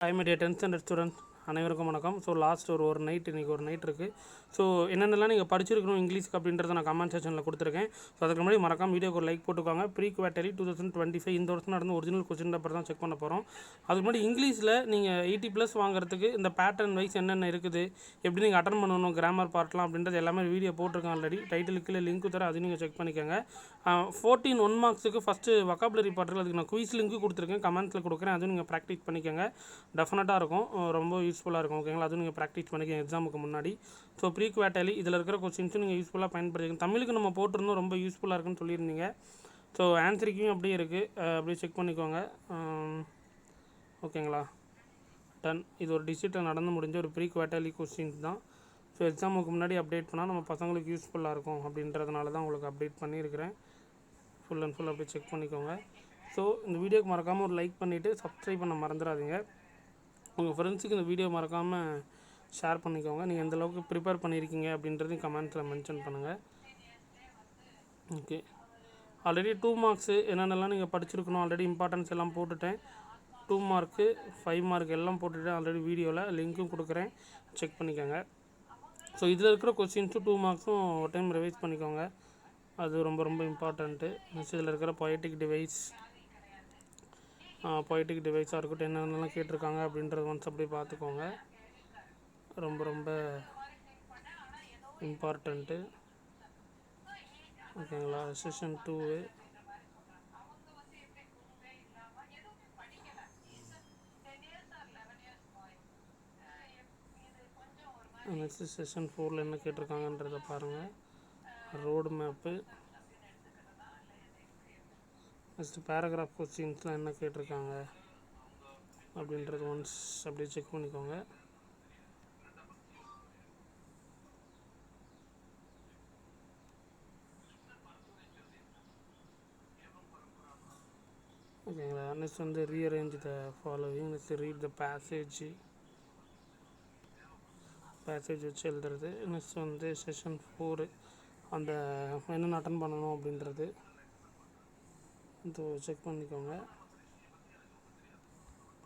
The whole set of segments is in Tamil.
Hi, my dear 10th standard students. அனைவருக்கும் வணக்கம். ஸோ லாஸ்ட் ஒரு நைட் இன்றைக்கி ஒரு நைட் இருக்குது. ஸோ என்னென்னலாம் நீங்கள் படிச்சிருக்கணும் இங்கிலீஷ்க்கு அப்படின்றத நான் கமெண்ட் செக்ஷனில் கொடுத்துருக்கேன். ஸோ அதுக்கு முன்னாடி மறக்காம வீடியோக்கு ஒரு லைக் போட்டுக்கோங்க. ப்ரீ குவார்ட்டர்லி 2025 இந்த வருஷம் நடந்த ஒரிஜினல் கொஸ்டின் பேப்பர் தான் செக் பண்ண போகிறோம். அதுக்கு முன்னாடி இங்கிலீஷில் நீங்கள் 80+ வாங்குறதுக்கு இந்த பேட்டர்ன் வைஸ் என்னென்ன இருக்குது, எப்படி நீங்கள் அட்டன் பண்ணணும், கிராமர் பார்ட்லாம் அப்படின்றது எல்லாமே வீடியோ போட்டிருக்கேன் ஆல்ரெடி. டைட்டிலுக்கு லிங்க் தர அது நீங்கள் செக் பண்ணிக்கோங்க. 14 1 மார்க்ஸுக்கு ஃபஸ்ட்டு வொக்காபுலரி பார்ட்டில் அதுக்கு நான் குயிஸ் லிங்க்கு கொடுத்துருக்கேன், கமெண்ட்ஸில் கொடுக்குறேன். அதுவும் நீங்கள் ப்ராக்டிஸ் பண்ணிக்கோங்க. டெஃபினட்டாக இருக்கும், ரொம்ப யூஸ்ஃபுல்லாக இருக்கும். ஓகேங்களா? அதுவும் நீங்கள் ப்ராக்டிஸ் பண்ணிக்கோங்க எக்ஸாமுக்கு முன்னாடி. ஸோ ப்ரீ குவார்ட்டர்லி இதில் இருக்கிற கொஸ்டின்ஸும் நீங்கள் யூஸ்ஃபுல்லாக பயன்படுத்திக்கணும். தமிழுக்கு நம்ம போட்டிருந்தோம், ரொம்ப யூஸ்ஃபுல்லாக இருக்குன்னு சொல்லியிருந்தீங்க. ஸோ ஆன்சரிக்கும் அப்படியே இருக்குது, அப்படியே செக் பண்ணிக்கோங்க. ஓகேங்களா? டன். இது ஒரு டிஜிட்டல் நடந்து முடிஞ்ச ஒரு ப்ரீ குவார்ட்டர்லி கொஸ்டின்ஸ் தான். ஸோ எக்ஸாமுக்கு முன்னாடி அப்டேட் பண்ணால் நம்ம பசங்களுக்கு யூஸ்ஃபுல்லாக இருக்கும் அப்படின்றதுனால தான் உங்களுக்கு அப்டேட் பண்ணியிருக்கிறேன். ஃபுல் அண்ட் ஃபுல் அப்படியே செக் பண்ணிக்கோங்க. ஸோ இந்த வீடியோக்கு மறக்காமல் ஒரு லைக் பண்ணிவிட்டு சப்ஸ்கிரைப் பண்ண மறந்துடாதீங்க. உங்கள் ஃப்ரெண்ட்ஸுக்கு இந்த வீடியோ மறக்காமல் ஷேர் பண்ணிக்கோங்க. நீங்கள் எந்த அளவுக்கு ப்ரிப்பேர் பண்ணியிருக்கீங்க அப்படின்றதையும் கமெண்ட்ஸில் மென்ஷன் பண்ணுங்கள். ஓகே, ஆல்ரெடி 2 மார்க்ஸு என்னென்னலாம் நீங்கள் படிச்சிருக்கணும் ஆல்ரெடி இம்பார்ட்டன்ஸ் எல்லாம் போட்டுட்டேன். 2 மார்க்கு 5 மார்க் எல்லாம் போட்டுவிட்டேன் ஆல்ரெடி. வீடியோவில் லிங்க்கும் கொடுக்குறேன், செக் பண்ணிக்கோங்க. ஸோ இதில் இருக்கிற கொஸ்டின்ஸும் 2 மார்க்ஸும் ஒரு டைம் ரிவைஸ் பண்ணிக்கோங்க, அது ரொம்ப ரொம்ப இம்பார்ட்டண்ட்டு. நெக்ஸ்ட் இதில் இருக்கிற பொயட்டிக் டிவைஸாக இருக்கட்டும், என்னென்னலாம் கேட்டிருக்காங்க அப்படின்றது ஒன்ஸ் அப்படியே பார்த்துக்கோங்க. ரொம்ப ரொம்ப இம்பார்ட்டண்ட்டு. ஓகேங்களா? செஷன் 2 நெக்ஸ்ட்டு செஷன் 4 என்ன கேட்டிருக்காங்கன்றதை பாருங்கள். ரோடு மேப்பு, நெக்ஸ்ட்டு பேராகிராஃப் கொஸ்டின்ஸ்லாம் என்ன கேட்டிருக்காங்க அப்படின்றது ஒன்ஸ் அப்படியே செக் பண்ணிக்கோங்க. ஓகேங்களா? நெக்ஸ்ட் வந்து rearrange the following. Next read the passage வச்சு எழுதுறது. நெக்ஸ்ட் வந்து செஷன் 4 அந்த என்னென்ன அட்டன் பண்ணணும் அப்படின்றது இது செக் பண்ணிக்கோங்க.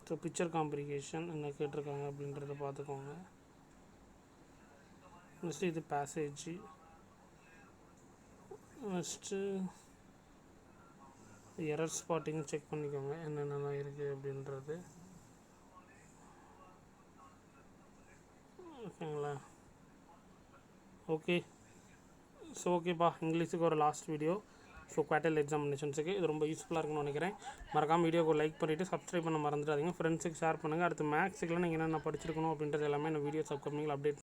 ஸோ பிக்சர் காம்ப்ரிகேஷன் என்ன கேட்டிருக்காங்க அப்படின்றத பார்த்துக்கோங்க. நெக்ஸ்ட்டு இது passage. Next error spotting check பண்ணிக்கோங்க, என்னென்னலாம் இருக்குது அப்படின்றது. ஓகேங்களா? ஓகே. ஸோ ஓகேப்பா, இங்கிலீஷுக்கு ஒரு லாஸ்ட் வீடியோ. ஸோ குவார்ட்டர்லி எக்ஸாமினேஷன்ஸுக்கு இது ரொம்ப யூஸ்ஃபுல்லாக இருக்குன்னு நினைக்கிறேன். மறக்காமல் வீடியோக்கு லைக் பண்ணிவிட்டு சப்ஸ்கிரைப் பண்ண மறந்துடாதீங்க. ஃப்ரெண்ட்ஸுக்கு ஷேர் பண்ணுங்கள். அடுத்து மேக்ஸுக்குலாம் நீங்கள் என்னென்ன படிச்சிருக்கணும் அப்படின்றது எல்லாமே நான் வீடியோஸ் அப்கமிங்கில் அப்டேட்